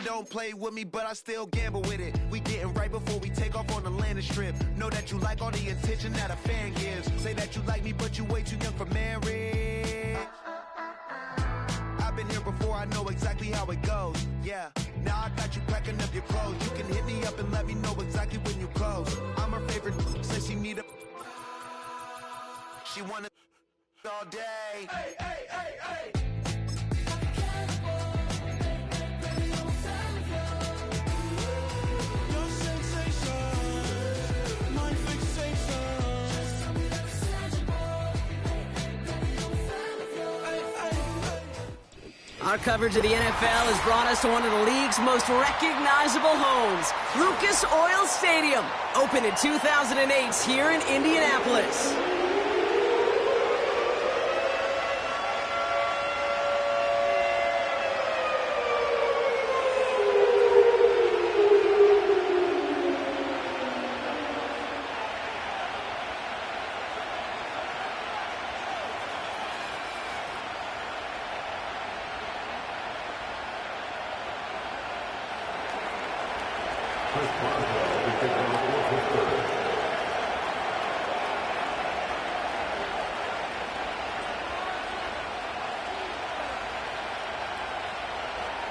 don't play with me, but I still gamble with it. We getting right before we take off on the landing strip. Know that you like all the attention that a fan gives. Say that you like me, but you way too young for marriage. I've been here before, I know exactly how it goes. Yeah, now I got you packing up your clothes. You can hit me up and let me know exactly when you close. I'm her favorite, says she need a... She wanna all day. Hey, hey, hey, hey. Our coverage of the NFL has brought us to one of the league's most recognizable homes, Lucas Oil Stadium, opened in 2008 here in Indianapolis.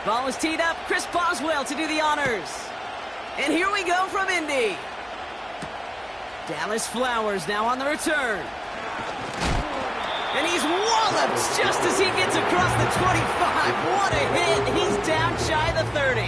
Ball is teed up. Chris Boswell to do the honors. And here we go from Indy. Dallas Flowers now on the return. And he's walloped just as he gets across the 25. What a hit. He's down shy of the 30.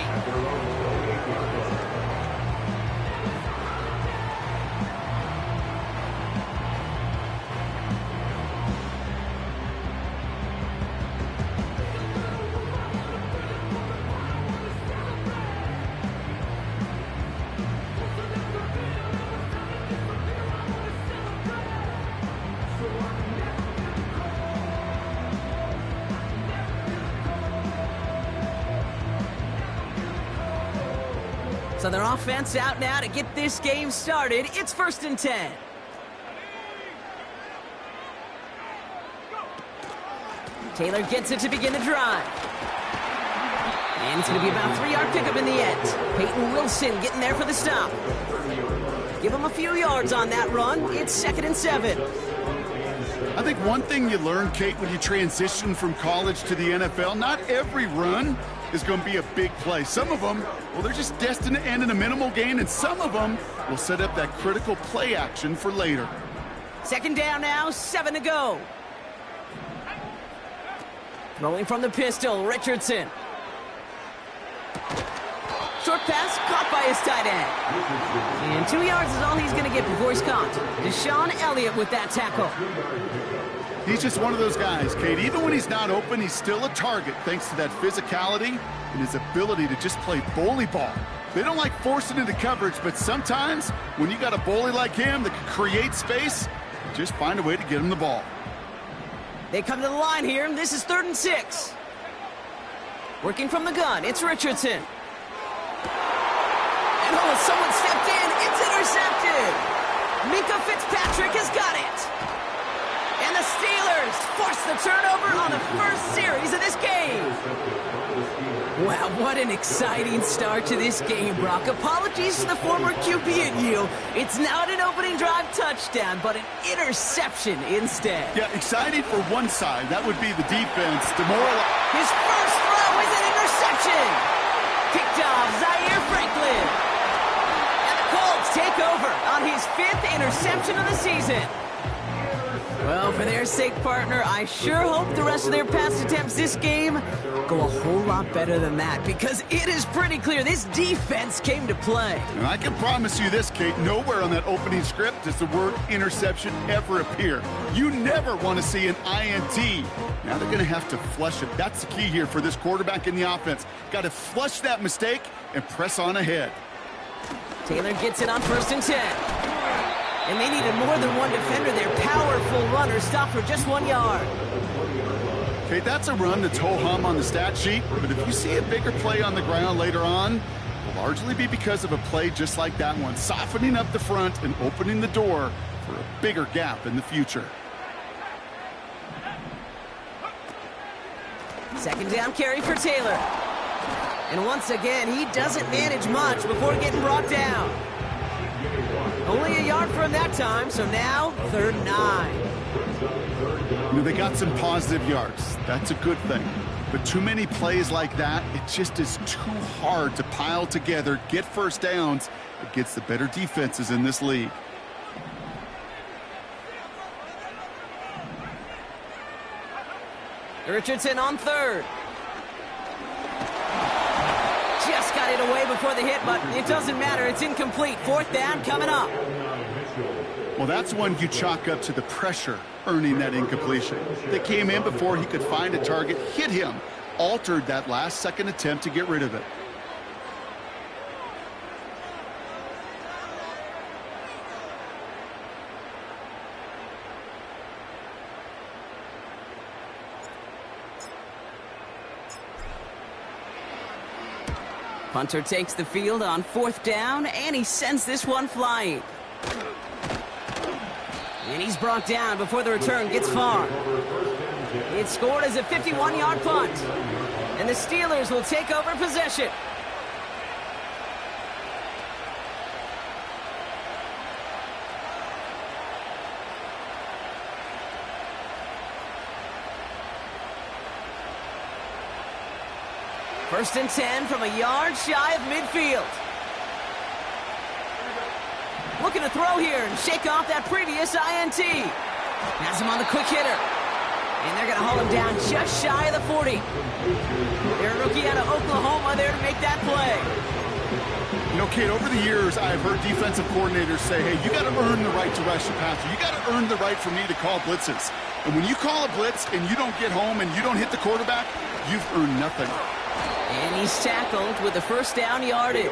So their offense out now to get this game started. It's 1st and 10. Taylor gets it to begin the drive. And it's going to be about a 3-yard pickup in the end. Peyton Wilson getting there for the stop. Give him a few yards on that run. It's 2nd and 7. I think one thing you learn, Kate, when you transition from college to the NFL, not every run is going to be a big play. Some of them, well, they're just destined to end in a minimal gain, and some of them will set up that critical play action for later. 2nd down now, 7 to go. Rolling from the pistol, Richardson. Short pass caught by his tight end. And 2 yards is all he's going to get before he's caught. Deshaun Elliott with that tackle. He's just one of those guys, Kate. Even when he's not open, he's still a target thanks to that physicality and his ability to just play bully ball. They don't like forcing into coverage, but sometimes when you got a bully like him that can create space, just find a way to get him the ball. They come to the line here. This is 3rd and 6. Working from the gun, it's Richardson. And oh, someone stepped in. It's intercepted. Mika Fitzpatrick has got it. And the Steelers force the turnover on the first series of this game. Wow, what an exciting start to this game, Brock. Apologies to the former QB and you. It's not an opening drive touchdown, but an interception instead. Yeah, exciting for one side. That would be the defense. His first throw is an interception. Picked off Zaire Franklin. And the Colts take over on his 5th interception of the season. Well, for their sake, partner, I sure hope the rest of their pass attempts this game go a whole lot better than that, because it is pretty clear this defense came to play. And I can promise you this, Kate, nowhere on that opening script does the word interception ever appear. You never want to see an INT. Now they're going to have to flush it. That's the key here for this quarterback in the offense. Got to flush that mistake and press on ahead. Taylor gets it on 1st and 10. And they needed more than one defender. Their powerful runner stopped for just 1 yard. Okay, that's a run that's ho-hum on the stat sheet, but if you see a bigger play on the ground later on, it'll largely be because of a play just like that one, softening up the front and opening the door for a bigger gap in the future. 2nd down carry for Taylor. And once again, he doesn't manage much before getting brought down. Only a yard for him that time, so now 3rd and 9. You know, they got some positive yards. That's a good thing. But too many plays like that, it just is too hard to pile together, get first downs against the better defenses in this league. Richardson on 3rd. Just got it away before the hit, but it doesn't matter. It's incomplete. 4th down coming up. Well, that's one you chalk up to the pressure earning that incompletion. They came in before he could find a target, hit him, altered that last-second attempt to get rid of it. Punter takes the field on 4th down, and he sends this one flying. And he's brought down before the return gets far. It's scored as a 51-yard punt. And the Steelers will take over possession. First and 10 from a yard shy of midfield. Looking to throw here and shake off that previous INT. Has him on the quick hitter. And they're going to haul him down just shy of the 40. They're a rookie out of Oklahoma there to make that play. You know, Kate, over the years, I've heard defensive coordinators say, hey, you got to earn the right to rush the passer. You got to earn the right for me to call blitzes. And when you call a blitz and you don't get home and you don't hit the quarterback, you've earned nothing. And he's tackled with the first down yardage.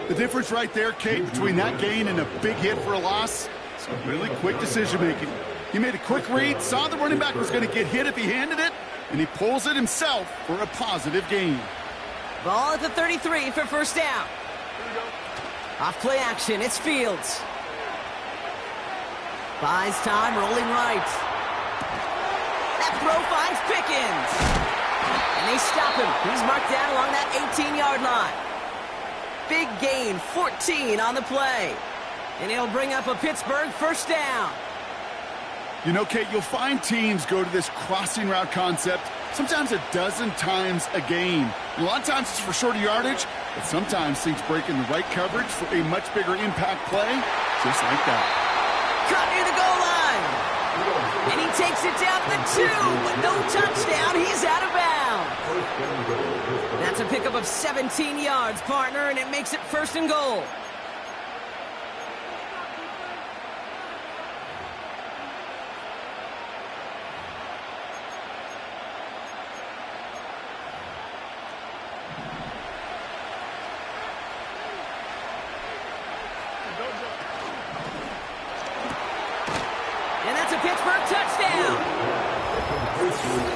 The difference right there, Kate, between that gain and a big hit for a loss, is really quick decision-making. He made a quick read, saw the running back was going to get hit if he handed it, and he pulls it himself for a positive gain. Ball at the 33 for first down. Off play action, it's Fields. Buys time, rolling right. That throw finds Pickens. And they stop him. He's marked down along that 18-yard line. Big gain, 14 on the play. And it'll bring up a Pittsburgh first down. You know, Kate, you'll find teams go to this crossing route concept sometimes a dozen times a game. And a lot of times it's for shorter yardage, but sometimes things break in the right coverage for a much bigger impact play, just like that. Cut near the goal line. And he takes it down the 2, but no touchdown. He's out of bounds. That's a pickup of 17 yards, partner, and it makes it first and goal. And that's a Pittsburgh touchdown.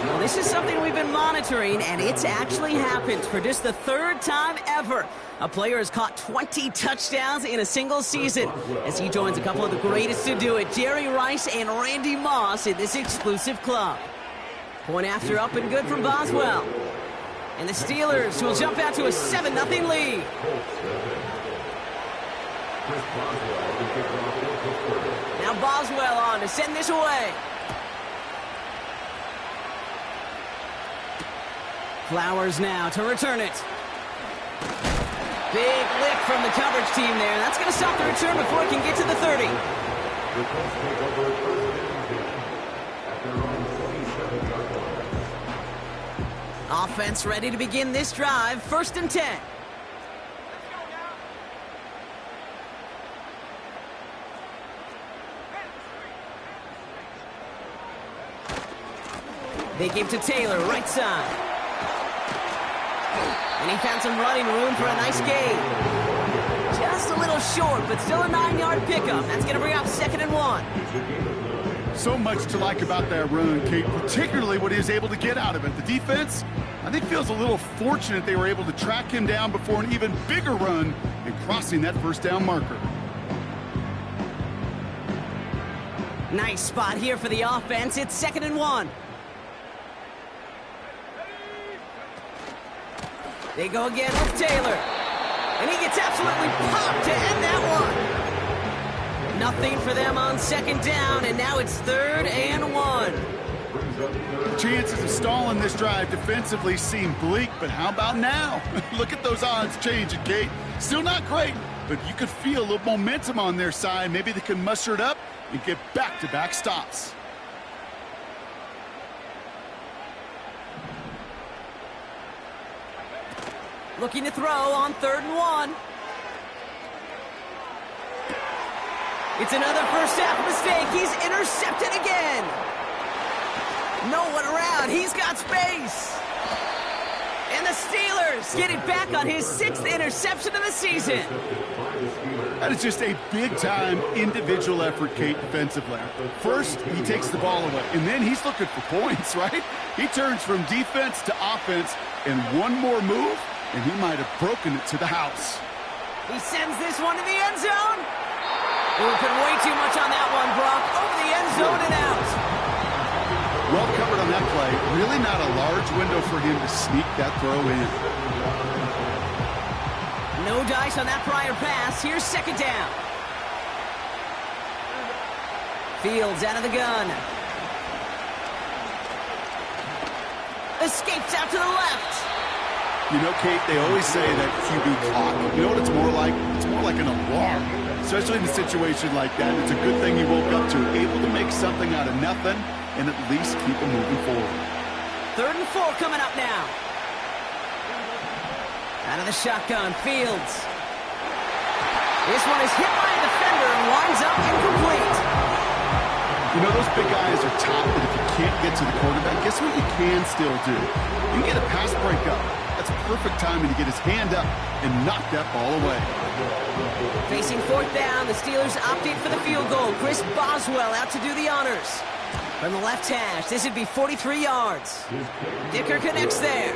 Well, this is something we've been monitoring, and it's actually happened for just the 3rd time ever. A player has caught 20 touchdowns in a single season as he joins a couple of the greatest to do it, Jerry Rice and Randy Moss, in this exclusive club. Point after up and good from Boswell. And the Steelers will jump out to a 7-0 lead. Now Boswell on to send this away. Flowers now to return it. Big lift from the coverage team there. That's going to stop the return before it can get to the 30. Offense ready to begin this drive. 1st and 10. They give to Taylor, right side. And he found some running room for a nice gain. Just a little short, but still a 9-yard pickup. That's going to bring up 2nd and 1. So much to like about that run, Kate, particularly what he was able to get out of it. The defense, I think, feels a little fortunate they were able to track him down before an even bigger run and crossing that first down marker. Nice spot here for the offense. It's 2nd and 1. They go again with Taylor. And he gets absolutely popped to end that one. Nothing for them on second down, and now it's 3rd and 1. The chances of stalling this drive defensively seem bleak, but how about now? Look at those odds changing, Kate. Still not great, but you could feel a little momentum on their side. Maybe they can muster it up and get back-to-back stops. Looking to throw on 3rd and 1. It's another first half mistake. He's intercepted again. No one around. He's got space. And the Steelers get it back on his 6th interception of the season. That is just a big-time individual effort, Kate, defensively. First, he takes the ball away, and then he's looking for points, right? He turns from defense to offense, and one more move, and he might have broken it to the house. He sends this one to the end zone. We put way too much on that one, Brock. Over the end zone and out. Well covered on that play. Really not a large window for him to sneak that throw in. No dice on that prior pass. Here's 2nd down. Fields out of the gun. Escapes out to the left. You know, Kate, they always say that QB clock. You know what it's more like? It's more like an alarm. Especially in a situation like that. It's a good thing he woke up to, able to make something out of nothing and at least keep him moving forward. 3rd and 4 coming up now. Out of the shotgun, Fields. This one is hit by a defender and winds up incomplete. You know, those big guys are top, but if you can't get to the quarterback, guess what you can still do? You can get a pass break up. That's perfect timing to get his hand up and knock that ball away. Facing 4th down, the Steelers opted for the field goal. Chris Boswell out to do the honors. From the left hash, this would be 43 yards. Dicker connects there.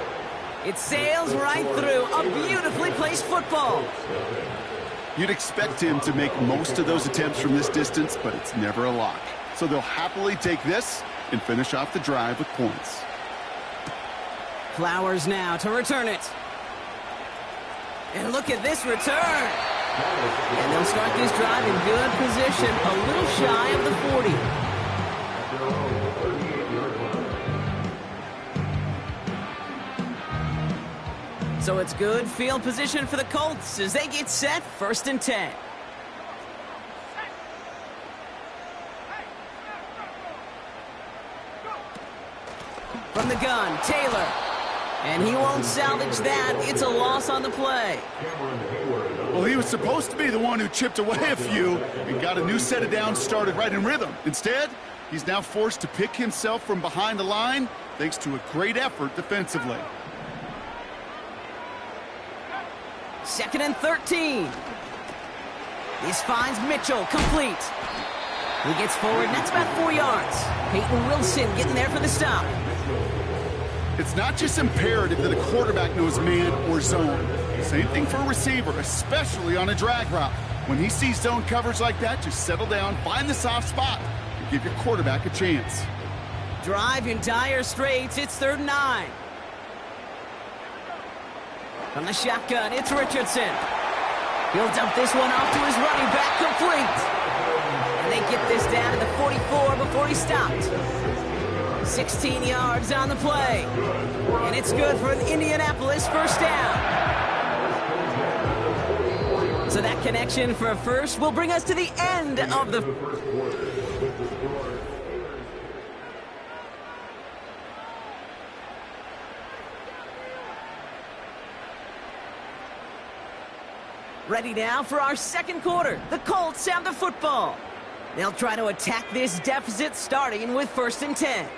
It sails right through. A beautifully placed football. You'd expect him to make most of those attempts from this distance, but it's never a lock. So they'll happily take this and finish off the drive with points. Flowers now to return it. And look at this return. And they'll start this drive in good position, a little shy of the 40. So it's good field position for the Colts as they get set 1st and 10. From the gun, Taylor. And he won't salvage that. It's a loss on the play. Well, he was supposed to be the one who chipped away a few and got a new set of downs started right in rhythm. Instead, he's now forced to pick himself from behind the line thanks to a great effort defensively. 2nd and 13. This finds Mitchell complete. He gets forward, and that's about 4 yards. Peyton Wilson getting there for the stop. It's not just imperative that a quarterback knows man or zone. Same thing for a receiver, especially on a drag route. When he sees zone coverage like that, just settle down, find the soft spot, and give your quarterback a chance. Drive in dire straits. It's 3rd and 9. From the shotgun, it's Richardson. He'll dump this one off to his running back, complete. And they get this down to the 44 before he stopped. 16 yards on the play. And it's good for an Indianapolis 1st down. So that connection for a first will bring us to the end of the... Ready now for our 2nd quarter. The Colts have the football. They'll try to attack this deficit starting with 1st and 10.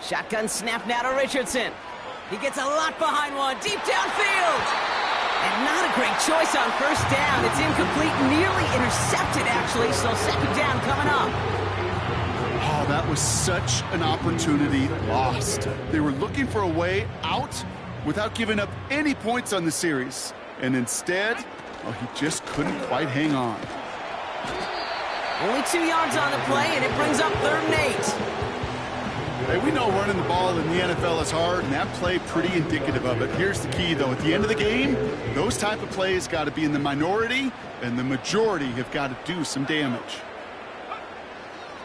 Shotgun snap now to Richardson. He gets a lot behind one, deep downfield. And not a great choice on 1st down. It's incomplete, nearly intercepted actually, so 2nd down coming up. Oh, that was such an opportunity lost. They were looking for a way out without giving up any points on the series. And instead, well, he just couldn't quite hang on. Only 2 yards on the play, and it brings up 3rd and 8. Hey, we know running the ball in the NFL is hard, and that play pretty indicative of it. Here's the key, though. At the end of the game, those type of plays got to be in the minority, and the majority have got to do some damage.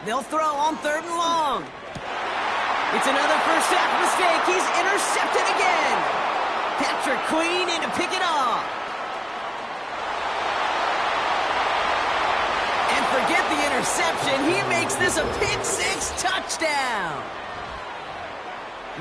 They'll throw on 3rd and long. It's another first half mistake. He's intercepted again. Patrick Queen in to pick it off. And forget the interception. He makes this a pick-6 touchdown.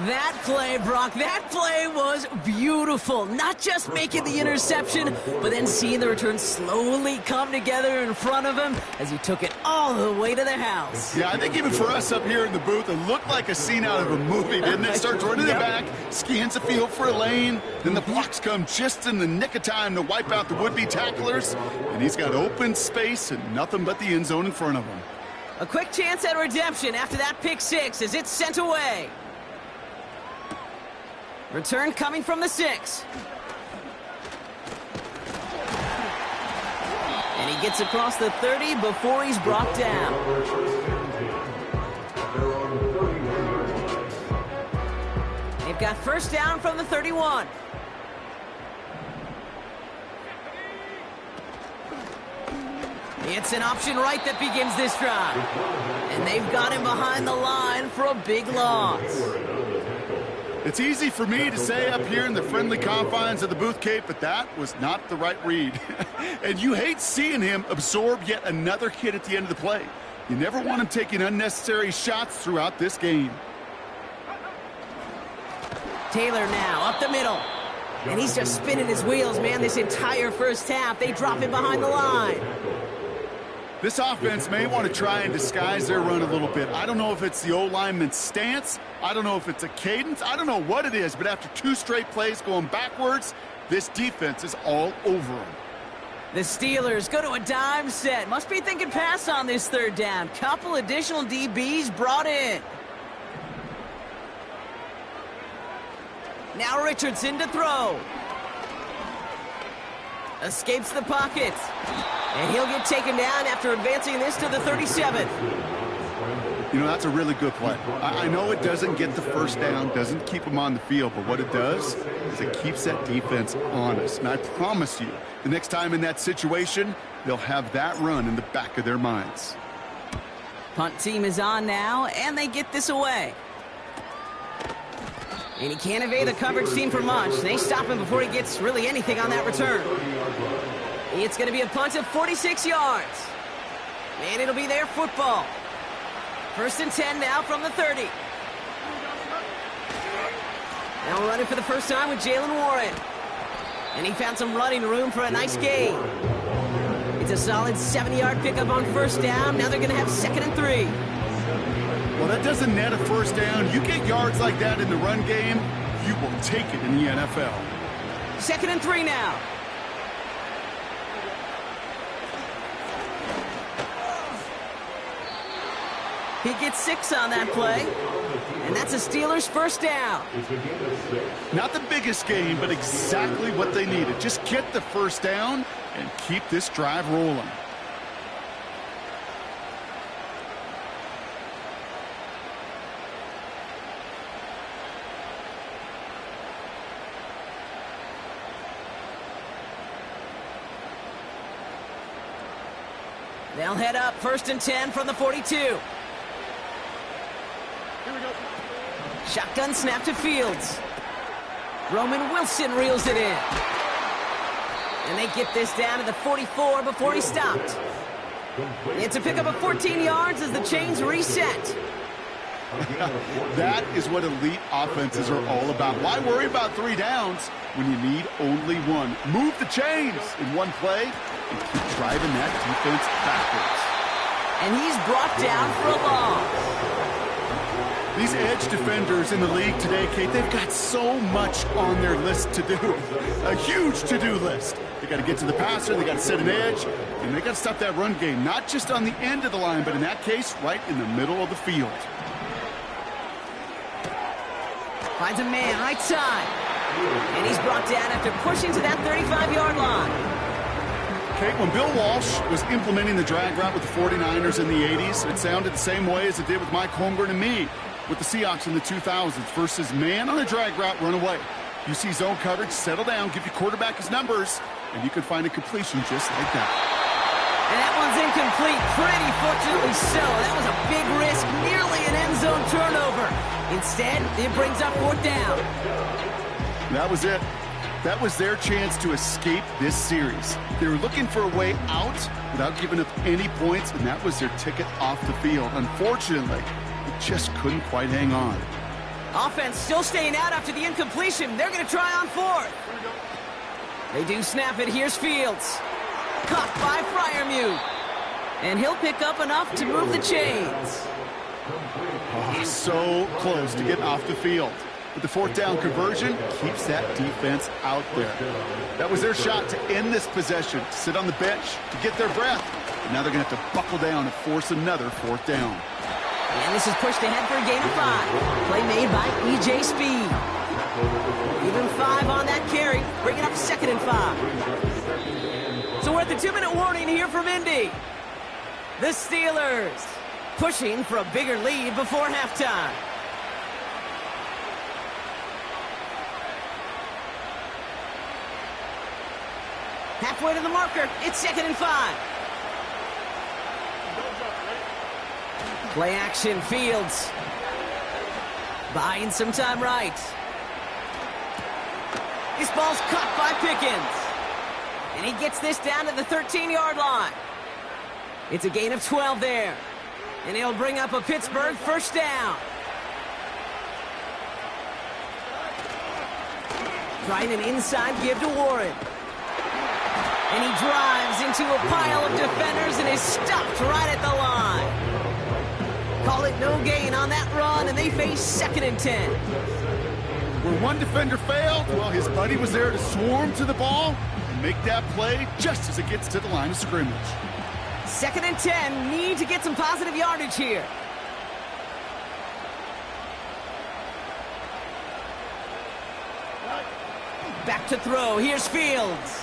That play, Brock, that play was beautiful. Not just making the interception, but then seeing the return slowly come together in front of him as he took it all the way to the house. Yeah, I think even for us up here in the booth, it looked like a scene out of a movie, didn't it? Starts running it back, scans the field for a lane, then the blocks come just in the nick of time to wipe out the would-be tacklers, and he's got open space and nothing but the end zone in front of him. A quick chance at redemption after that pick-6 as it's sent away. Return coming from the 6. And he gets across the 30 before he's brought down. They've got first down from the 31. It's an option right that begins this drive. And they've got him behind the line for a big loss. It's easy for me to say up here in the friendly confines of the booth, Kate, but that was not the right read. And you hate seeing him absorb yet another hit at the end of the play. You never want him taking unnecessary shots throughout this game. Taylor now up the middle. And he's just spinning his wheels, man, this entire first half. They drop him behind the line. This offense may want to try and disguise their run a little bit. I don't know if it's the O-lineman's stance. I don't know if it's a cadence. I don't know what it is, but after 2 straight plays going backwards, this defense is all over them. The Steelers go to a dime set. Must be thinking pass on this 3rd down. Couple additional DBs brought in. Now Richardson to throw. Escapes the pocket. And he'll get taken down after advancing this to the 37. You know, that's a really good play. I know it doesn't get the first down, doesn't keep them on the field, but what it does is it keeps that defense honest. And I promise you, the next time in that situation, they'll have that run in the back of their minds. Punt team is on now, and they get this away. And he can't evade the coverage team for much. They stop him before he gets really anything on that return. It's going to be a punt of 46 yards. And it'll be their football. 1st and 10 now from the 30. Now running for the first time with Jalen Warren. And he found some running room for a nice gain. It's a solid 70-yard pickup on first down. Now they're going to have 2nd and 3. Well, that doesn't net a first down. You get yards like that in the run game, you will take it in the NFL. 2nd and 3 now. He gets 6 on that play, and that's a Steelers first down. Not the biggest game, but exactly what they needed. Just get the first down and keep this drive rolling. They'll head up 1st and 10 from the 42. Shotgun snap to Fields. Roman Wilson reels it in. And they get this down to the 44 before he stopped. It's a pickup of 14 yards as the chains reset. That is what elite offenses are all about. Why worry about 3 downs when you need only 1? Move the chains in one play and keep driving that defense backwards. And he's brought down for a loss. These edge defenders in the league today, Kate, they've got so much on their list to do. A huge to-do list. They got to get to the passer, they got to set an edge, and they got to stop that run game, not just on the end of the line, but in that case, right in the middle of the field. Finds a man right side. And he's brought down after pushing to that 35-yard line. Kate, when Bill Walsh was implementing the drag route with the 49ers in the 80s, it sounded the same way as it did with Mike Holmgren and me. with the Seahawks in the 2000s versus man on a drag route, run away. You see zone coverage, settle down, give your quarterback his numbers, and you can find a completion just like that. And that one's incomplete, pretty fortunately so. That was a big risk, nearly an end zone turnover. Instead, it brings up 4th down. That was it. That was their chance to escape this series. They were looking for a way out without giving up any points, and that was their ticket off the field. Unfortunately, they just couldn't quite hang on. Offense still staying out after the incompletion. They're going to try on 4th. They do snap it. Here's Fields. Caught by Freiermuth. And he'll pick up enough to move the chains. Oh, so close to getting off the field. But the 4th down conversion keeps that defense out there. That was their shot to end this possession, sit on the bench to get their breath. And now they're going to have to buckle down and force another 4th down. And this is pushed ahead for a gain of 5. Play made by E.J. Speed. Even 5 on that carry. Bring it up 2nd and 5. So we're at the 2-minute warning here from Indy. The Steelers pushing for a bigger lead before halftime. Halfway to the marker. It's 2nd and 5. Play action, Fields. Buying some time right. This ball's caught by Pickens. And he gets this down to the 13-yard line. It's a gain of 12 there. And he'll bring up a Pittsburgh 1st down. Trying an inside give to Warren. And he drives into a pile of defenders and is stopped right at the line. Call it no gain on that run, and they face 2nd and 10. Where one defender failed, well, his buddy was there to swarm to the ball and make that play just as it gets to the line of scrimmage. 2nd and 10, need to get some positive yardage here. Back to throw, here's Fields.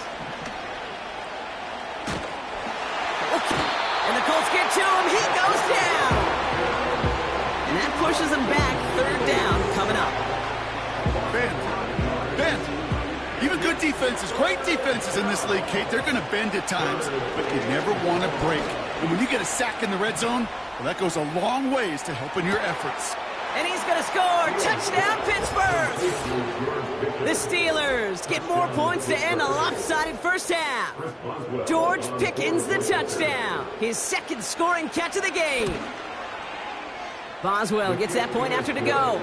And the Colts get to him, he goes down. And that pushes him back, 3rd down coming up. Bend. Even good defenses, great defenses in this league, Kate, they're going to bend at times, but you never want to break. And when you get a sack in the red zone, well, that goes a long ways to helping your efforts. And he's going to score. Touchdown, Pittsburgh! The Steelers get more points to end a lopsided first half. George Pickens the touchdown. His 2nd scoring catch of the game. Boswell gets that point after to go.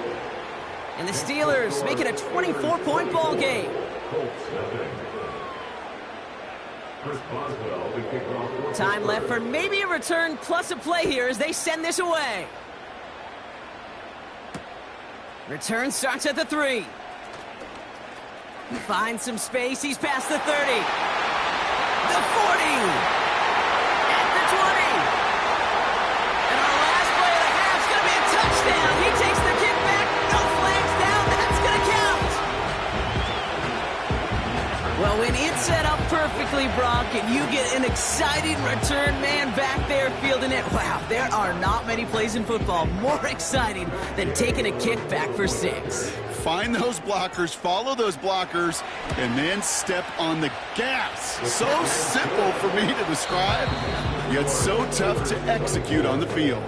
And the Steelers make it a 24-point ball game. Time left for maybe a return plus a play here as they send this away. Return starts at the 3. Finds some space. He's past the 30. The 40. At the 20. And our last play of the half is going to be a touchdown. He takes the kick back. No flags down. That's going to count. Well, when it's set up perfectly, Brock, and you get an exciting return man back there fielding it, wow, there are not many plays in football more exciting than taking a kick back for 6. Find those blockers, follow those blockers, and then step on the gas. So simple for me to describe, yet so tough to execute on the field.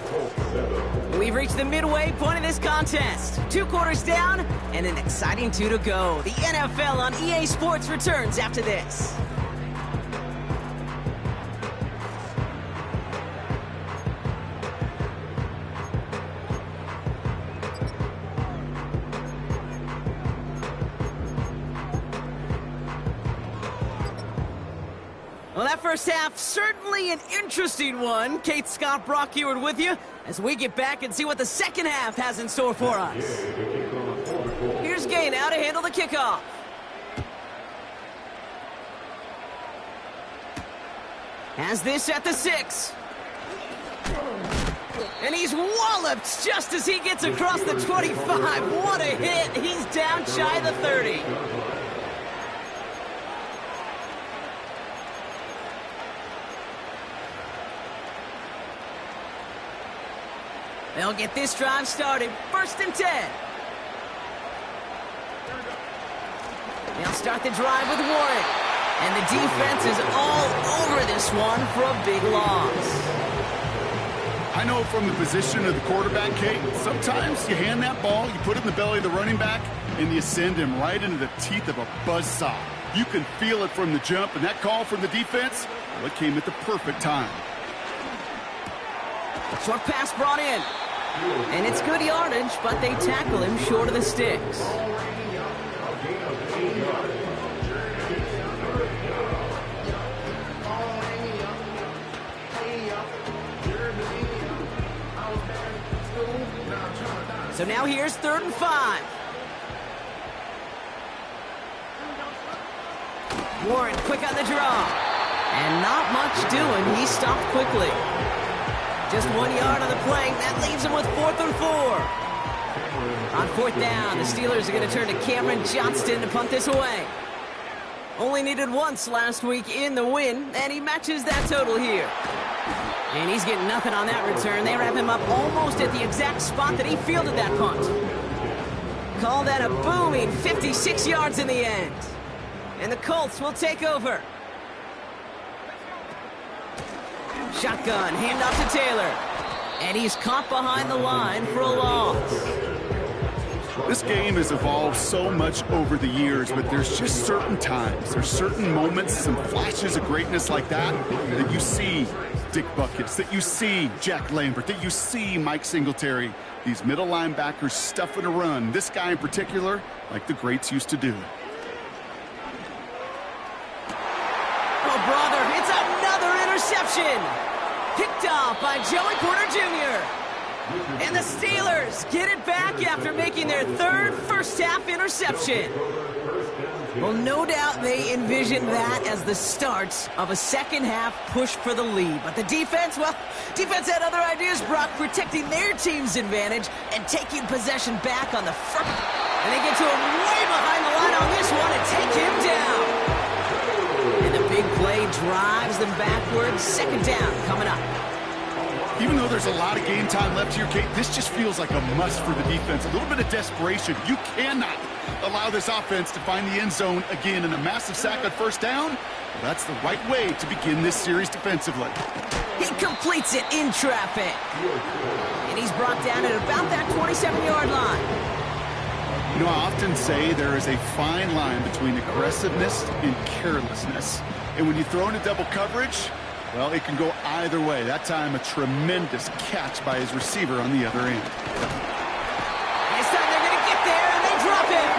We've reached the midway point of this contest. 2 quarters down and an exciting 2 to go. The NFL on EA Sports returns after this. Well, that first half, certainly an interesting one. Kate, Scott, Brock Eward with you as we get back and see what the second half has in store for us. Here's Gay now to handle the kickoff. Has this at the 6. And he's walloped just as he gets across the 25. What a hit. He's down shy of the 30. They'll get this drive started. 1st and 10. They'll start the drive with Warren. And the defense is all over this one for a big loss. I know from the position of the quarterback, Kate, sometimes you hand that ball, you put it in the belly of the running back, and you send him right into the teeth of a buzzsaw. You can feel it from the jump, and that call from the defense, well, it came at the perfect time. Short pass brought in. And it's good yardage, but they tackle him short of the sticks. So now here's 3rd and 5. Warren quick on the draw. And not much doing. He stopped quickly. Just 1 yard on the play. That leaves him with 4th and 4. On 4th down, the Steelers are going to turn to Cameron Johnston to punt this away. Only needed once last week in the win, and he matches that total here. And he's getting nothing on that return. They wrap him up almost at the exact spot that he fielded that punt. Call that a booming 56 yards in the end. And the Colts will take over. Shotgun, handoff to Taylor. And he's caught behind the line for a loss. This game has evolved so much over the years, but there's just certain times, there's certain moments, some flashes of greatness like that you see Dick Buckets, that you see Jack Lambert, that you see Mike Singletary. These middle linebackers stuffing a run. This guy in particular, like the greats used to do. Oh, brother, it's another interception. Picked off by Joey Porter Jr. And the Steelers get it back after making their 3rd first-half interception. Well, no doubt they envisioned that as the start of a second-half push for the lead. But the defense, well, defense had other ideas, Brock, protecting their team's advantage and taking possession back on the front. And they get to him way behind the line on this one and take him down. And the big play drives them backwards. 2nd down coming up. Even though there's a lot of game time left here, Kate, this just feels like a must for the defense. A little bit of desperation. You cannot allow this offense to find the end zone again, and a massive sack on 1st down. Well, that's the right way to begin this series defensively. He completes it in traffic. And he's brought down at about that 27-yard line. You know, I often say there is a fine line between aggressiveness and carelessness. And when you throw into double coverage, well, it can go either way. That time, a tremendous catch by his receiver on the other end. This time they're going to get there, and they drop it.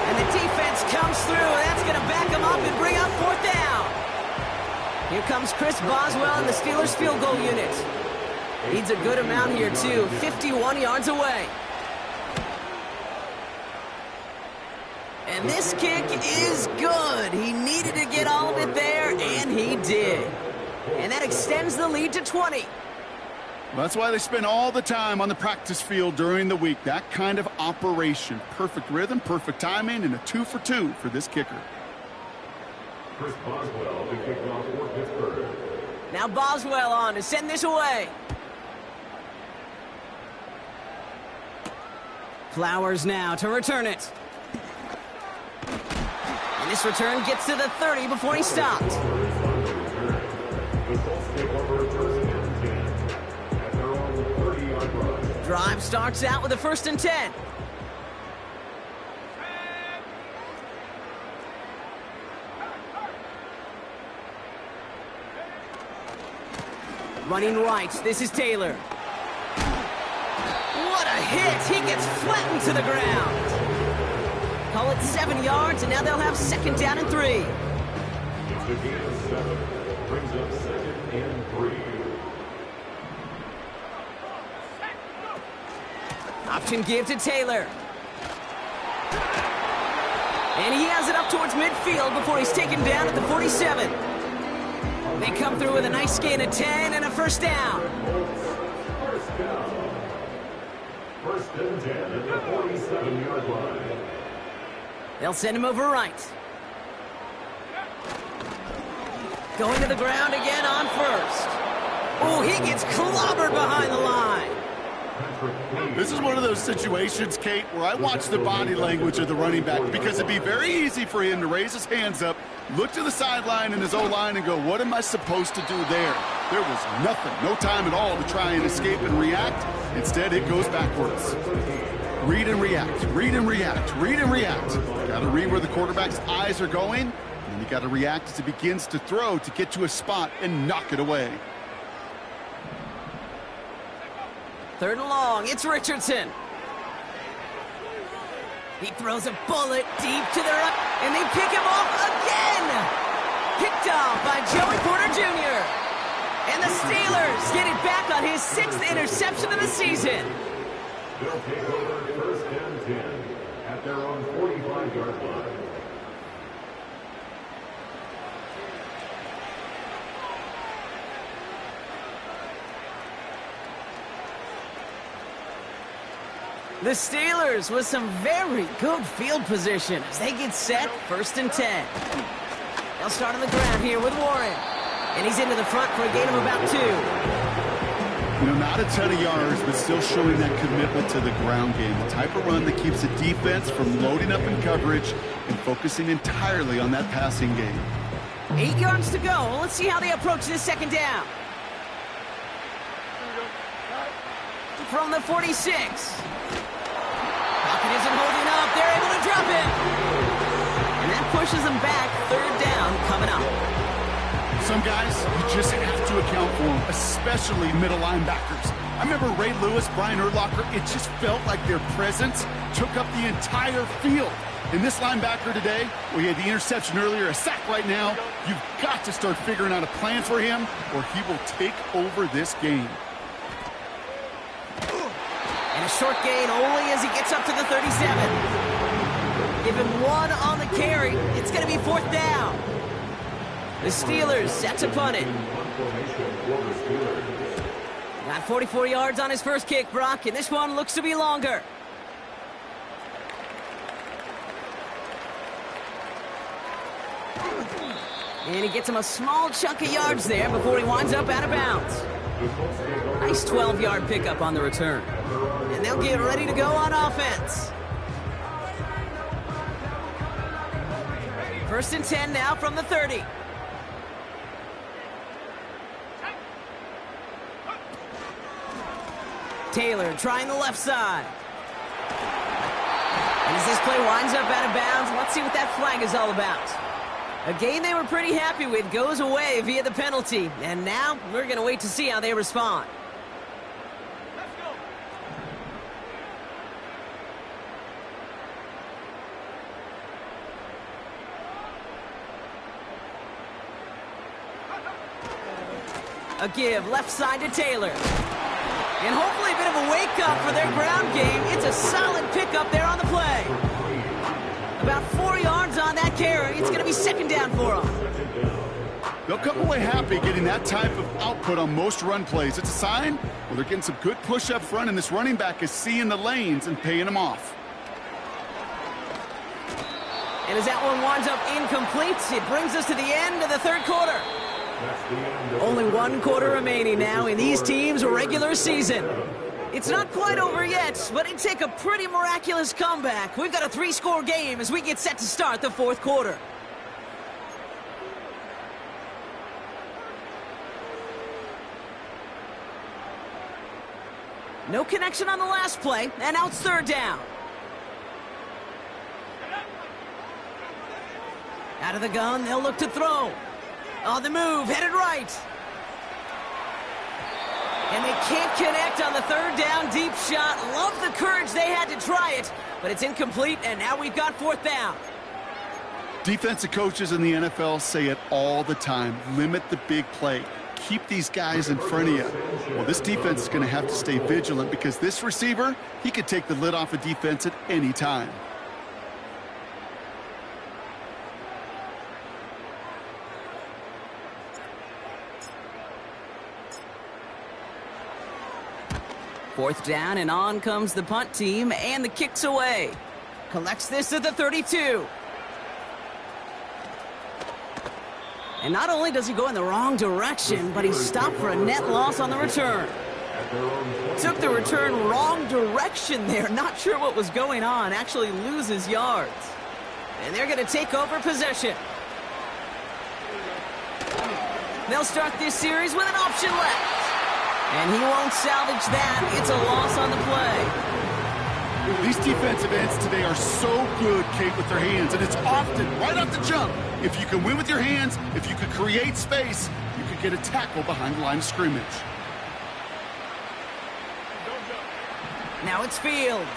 And the defense comes through. That's going to back them up and bring up 4th down. Here comes Chris Boswell and the Steelers field goal unit. Needs a good amount here, too. 51 yards away. And this kick is good. He needed to get all of it there, and he did. And that extends the lead to 20. Well, that's why they spend all the time on the practice field during the week. That kind of operation. Perfect rhythm, perfect timing, and a 2 for 2 for this kicker. Chris Boswell, the kickoff for Pittsburgh. Now Boswell on to send this away. Flowers now to return it. And this return gets to the 30 before he stopped. Drive starts out with a 1st and 10. Running right, this is Taylor. What a hit! He gets flattened to the ground. Call it 7 yards, and now they'll have 2nd down and 3. It's the game of 7. Brings up 2nd and 3. Option give to Taylor. And he has it up towards midfield before he's taken down at the 47. They come through with a nice gain of 10 and a 1st down. First down. 1st and 10 at the 47-yard line. They'll send him over right. Going to the ground again on 1st. Oh, he gets clobbered behind the line. This is one of those situations, Kate, where I watch the body language of the running back because it'd be very easy for him to raise his hands up, look to the sideline in his O-line and go, what am I supposed to do there? There was nothing, no time at all to try and escape and react. Instead, it goes backwards. Read and react, read and react, read and react. Got to read where the quarterback's eyes are going, and you got to react as he begins to throw to get to a spot and knock it away. 3rd and long, it's Richardson. He throws a bullet deep to the right, and they pick him off again! Picked off by Joey Porter Jr. And the Steelers get it back on his 6th interception of the season. They'll take over 1st and 10 at their own 45-yard line. The Steelers with some very good field position as they get set, 1st and 10. They'll start on the ground here with Warren. And he's into the front for a gain of about 2. You know, not a ton of yards, but still showing that commitment to the ground game. The type of run that keeps the defense from loading up in coverage and focusing entirely on that passing game. 8 yards to go. Let's see how they approach this 2nd down. From the 46. Pocket isn't holding up. They're able to drop it. And that pushes them back. 3rd down coming up. Some guys, you just have to account for them, especially middle linebackers. I remember Ray Lewis, Brian Urlacher, it just felt like their presence took up the entire field. And this linebacker today, well, he had the interception earlier, a sack right now. You've got to start figuring out a plan for him, or he will take over this game. And a short gain only as he gets up to the 37. Give him 1 on the carry. It's going to be 4th down. The Steelers set to punt it. Got 44 yards on his first kick, Brock, and this one looks to be longer. And he gets him a small chunk of yards there before he winds up out of bounds. Nice 12-yard pickup on the return. And they'll get ready to go on offense. 1st and 10 now from the 30. Taylor trying the left side. And as this play winds up out of bounds, let's see what that flag is all about. A game they were pretty happy with goes away via the penalty. And now we're going to wait to see how they respond. A give left side to Taylor. And hopefully a bit of a wake-up for their ground game. It's a solid pickup there on the play. About 4 yards on that carry. It's going to be 2nd down for them. They'll come away happy getting that type of output on most run plays. It's a sign, well, they're getting some good push up front, and this running back is seeing the lanes and paying them off. And as that one winds up incomplete, it brings us to the end of the 3rd quarter. Only 1 quarter remaining now in these teams' regular season. It's not quite over yet, but it'd take a pretty miraculous comeback. We've got a 3-score game as we get set to start the 4th quarter. No connection on the last play, and now it's 3rd down. Out of the gun, they'll look to throw. On the move, headed right. And they can't connect on the 3rd down deep shot. Love the courage they had to try it, but it's incomplete, and now we've got 4th down. Defensive coaches in the NFL say it all the time. Limit the big play. Keep these guys in front of you. Well, this defense is going to have to stay vigilant because this receiver, he could take the lid off a defense at any time. Fourth down, and on comes the punt team, and the kick's away. Collects this at the 32. And not only does he go in the wrong direction, but he's stopped for a net loss on the return. at their own 20. Took the return wrong direction there. Not sure what was going on. Actually loses yards. And they're going to take over possession. They'll start this series with an option left. And he won't salvage that. It's a loss on the play. These defensive ends today are so good, Kate, with their hands, and it's often right off the jump. If you can win with your hands, if you can create space, you can get a tackle behind the line of scrimmage. Now it's Fields.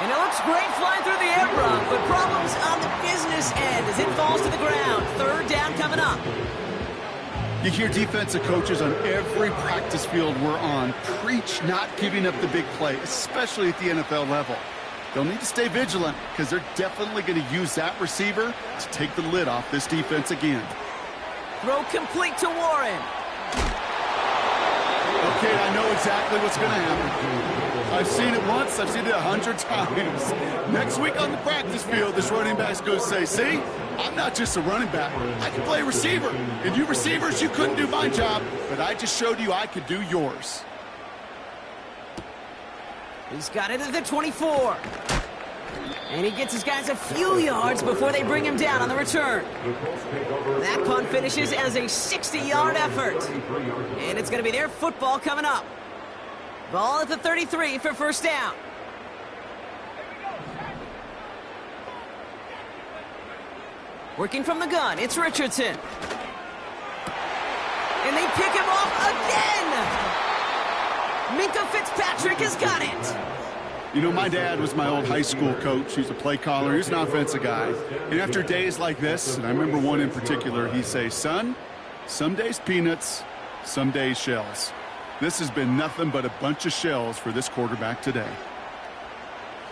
And it looks great flying through the air, Brock, but problems on the business end as it falls to the ground. Third down coming up. You hear defensive coaches on every practice field we're on preach not giving up the big play, especially at the NFL level. They'll need to stay vigilant because they're definitely going to use that receiver to take the lid off this defense again. Throw complete to Warren. Okay, I know exactly what's going to happen. I've seen it once, I've seen it 100 times. Next week on the practice field, this running back's going to say, see, I'm not just a running back. I can play receiver. And you receivers, you couldn't do my job, but I just showed you I could do yours. He's got it at the 24. And he gets his guys a few yards before they bring him down on the return. That punt finishes as a 60-yard effort. And it's going to be their football coming up. Ball at the 33 for first down. Working from the gun, it's Richardson. And they pick him off again! Minka Fitzpatrick has got it! You know, my dad was my old high school coach. He's a play caller. He's an offensive guy. And after days like this, and I remember one in particular, he'd say, son, some days peanuts, some days shells. This has been nothing but a bunch of shells for this quarterback today.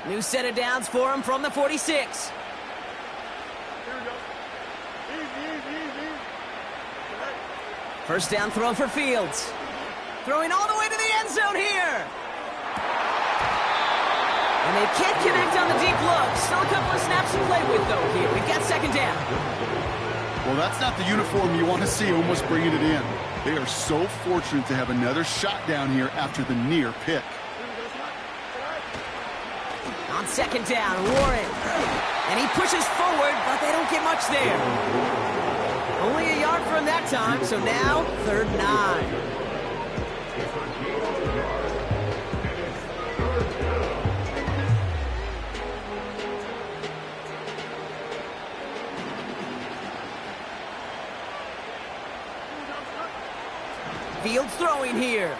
New set of downs for him from the 46. First down throw for Fields. Throwing all the way to the end zone here. And they can't connect on the deep look. Still a couple of snaps to play with, though, here. We've got second down. Well, that's not the uniform you want to see almost bringing it in. They are so fortunate to have another shot down here after the near pick. On second down, Warren. And he pushes forward, but they don't get much there. Only a yard for him that time, so now third and 9. Fields throwing here.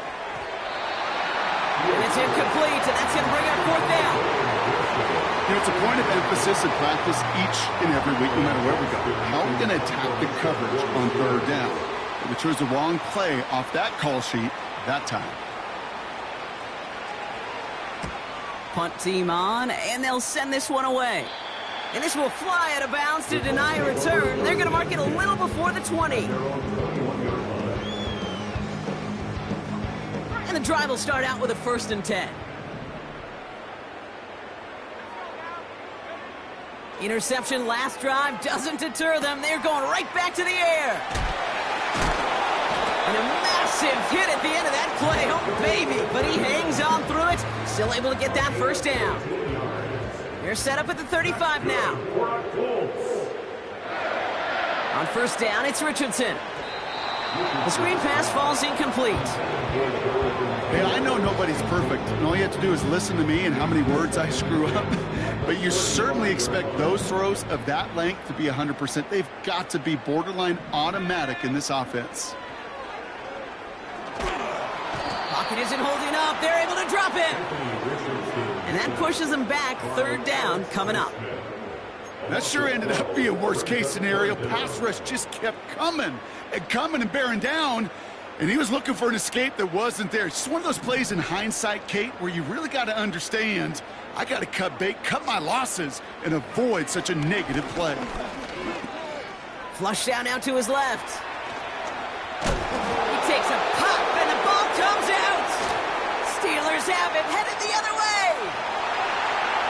And it's incomplete, and that's going to bring up fourth down. You know, it's a point of emphasis in practice each and every week, no matter where we go. How are we going to attack the coverage on third down? We chose the wrong play off that call sheet that time. Punt team on, and they'll send this one away. And this will fly out of bounds to deny a return. They're going to mark it a little before the 20. And the drive will start out with a 1st and 10. Interception last drive doesn't deter them. They're going right back to the air. And a massive hit at the end of that play. Oh, baby. But he hangs on through it. Still able to get that first down. They're set up at the 35 now. On first down, it's Richardson. The screen pass falls incomplete. Hey, I know nobody's perfect, and all you have to do is listen to me and how many words I screw up. But you certainly expect those throws of that length to be 100%. They've got to be borderline automatic in this offense. Pocket isn't holding up. They're able to drop it. And that pushes them back. Third down coming up. That sure ended up being worst-case scenario. Pass rush just kept coming and bearing down, and he was looking for an escape that wasn't there. It's just one of those plays in hindsight, Kate, where you really got to understand, I got to cut bait, cut my losses, and avoid such a negative play. Flush down out to his left. He takes a pop, and the ball comes out. Steelers have it, headed the other way.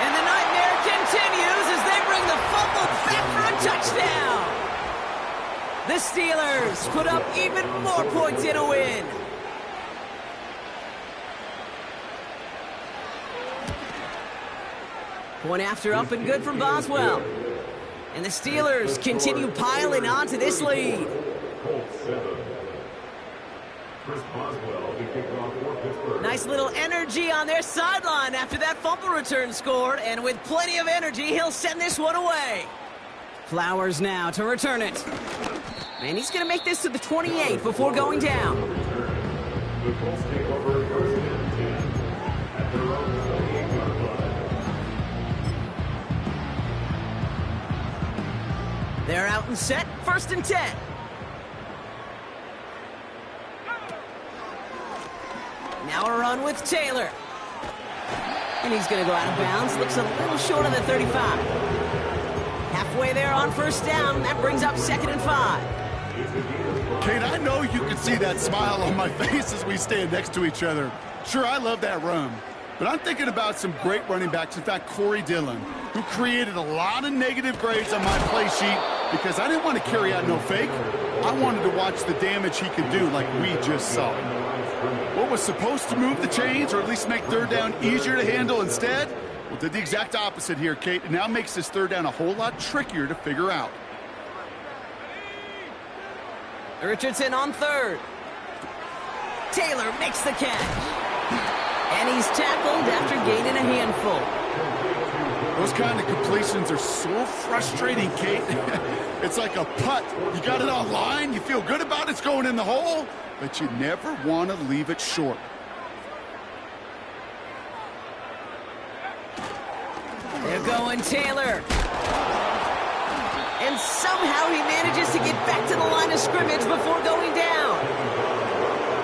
And the nightmare continues as they bring the fumble back for a touchdown. The Steelers put up even more points in a win. Point after up and good from Boswell. And the Steelers continue piling onto this lead. Nice little energy on their sideline after that fumble return scored. And with plenty of energy, he'll send this one away. Flowers now to return it. And he's going to make this to the 28 before going down. The Colts take over first and 10 at their own 28-yard line. They're out and set, first and 10. Now a run with Taylor. And he's going to go out of bounds. Looks a little short of the 35. Halfway there on first down. That brings up 2nd and 5. Kate, I know you can see that smile on my face as we stand next to each other. Sure, I love that run. But I'm thinking about some great running backs. In fact, Corey Dillon, who created a lot of negative grades on my play sheet because I didn't want to carry out no fake. I wanted to watch the damage he could do like we just saw. What was supposed to move the chains or at least make third down easier to handle instead? Well, did the exact opposite here, Kate. It now makes this third down a whole lot trickier to figure out. Richardson on third. Taylor makes the catch. And he's tackled after gaining a handful. Those kind of completions are so frustrating, Kate. It's like a putt. You got it on line, you feel good about it's going in the hole, but you never want to leave it short. They're going Taylor. And somehow he manages to get back to the line of scrimmage before going down.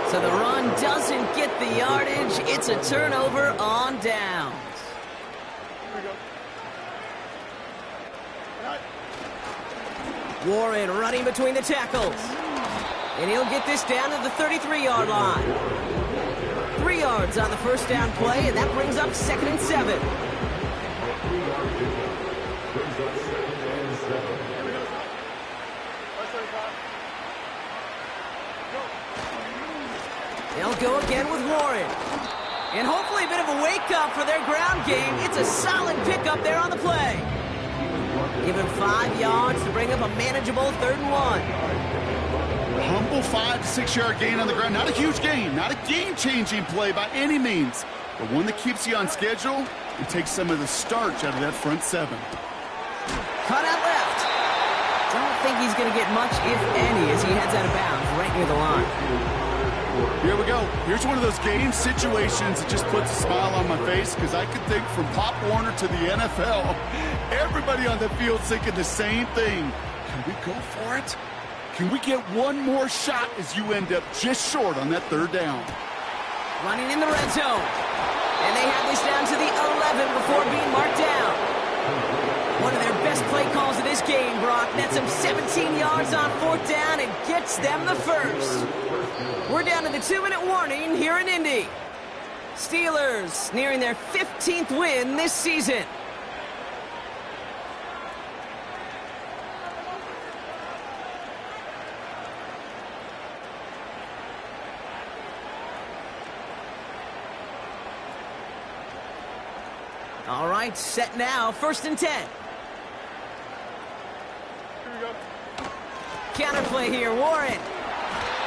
So the run doesn't get the yardage. It's a turnover on downs. Warren running between the tackles. And he'll get this down to the 33-yard line. 3 yards on the first down play, and that brings up 2nd and 7. They'll go again with Warren. And hopefully a bit of a wake-up for their ground game. It's a solid pickup there on the play. Give him 5 yards to bring up a manageable 3rd and 1. Humble 5 to 6 yard gain on the ground. Not a huge gain, not a game-changing play by any means, but one that keeps you on schedule and takes some of the starch out of that front 7. Cut out left. Don't think he's going to get much, if any, as he heads out of bounds right near the line. Here we go. Here's one of those game situations that just puts a smile on my face because I could think from Pop Warner to the NFL, everybody on the field thinking the same thing. Can we go for it? Can we get one more shot as you end up just short on that 3rd down? Running in the red zone. And they have this down to the 11 before being marked down. One of their best play calls of this game, Brock. Nets them 17 yards on 4th down and gets them the first. We're down to the 2-minute warning here in Indy. Steelers nearing their 15th win this season. All right, set now, 1st and 10. Counterplay here, Warren.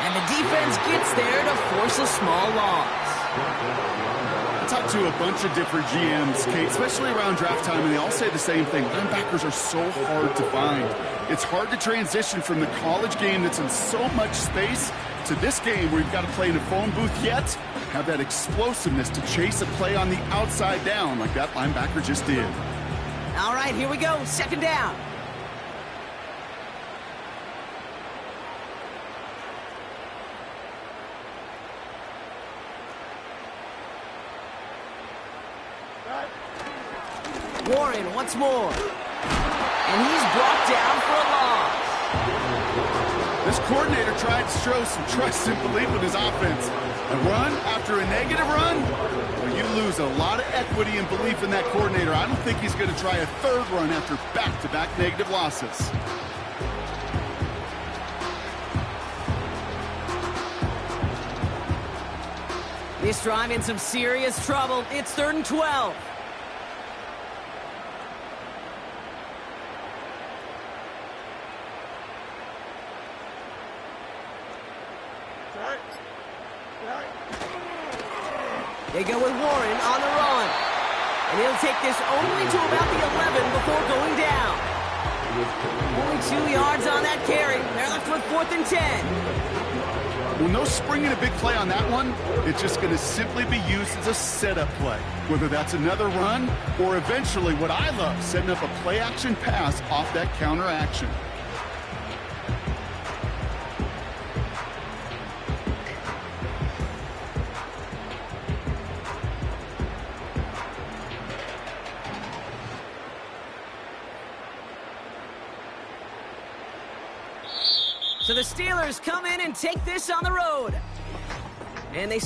And the defense gets there to force a small loss. I talked to a bunch of different GMs, Kate, especially around draft time, and they all say the same thing. Linebackers are so hard to find. It's hard to transition from the college game that's in so much space to this game where you've got to play in a phone booth yet have that explosiveness to chase a play on the outside down like that linebacker just did. All right, here we go, 2nd down. Warren once more. And he's brought down for a loss. This coordinator tried to show some trust and belief in his offense. A run after a negative run, well, you lose a lot of equity and belief in that coordinator. I don't think he's going to try a 3rd run after back-to-back negative losses. This drive in some serious trouble. It's 3rd and 12. They go with Warren on the run. And he'll take this only to about the 11 before going down. Only 2 yards on that carry. They're left with 4th and 10. Well, no springing a big play on that one. It's just going to simply be used as a setup play. Whether that's another run or eventually what I love, setting up a play-action pass off that counter action. So the Steelers come in and take this on the road. And they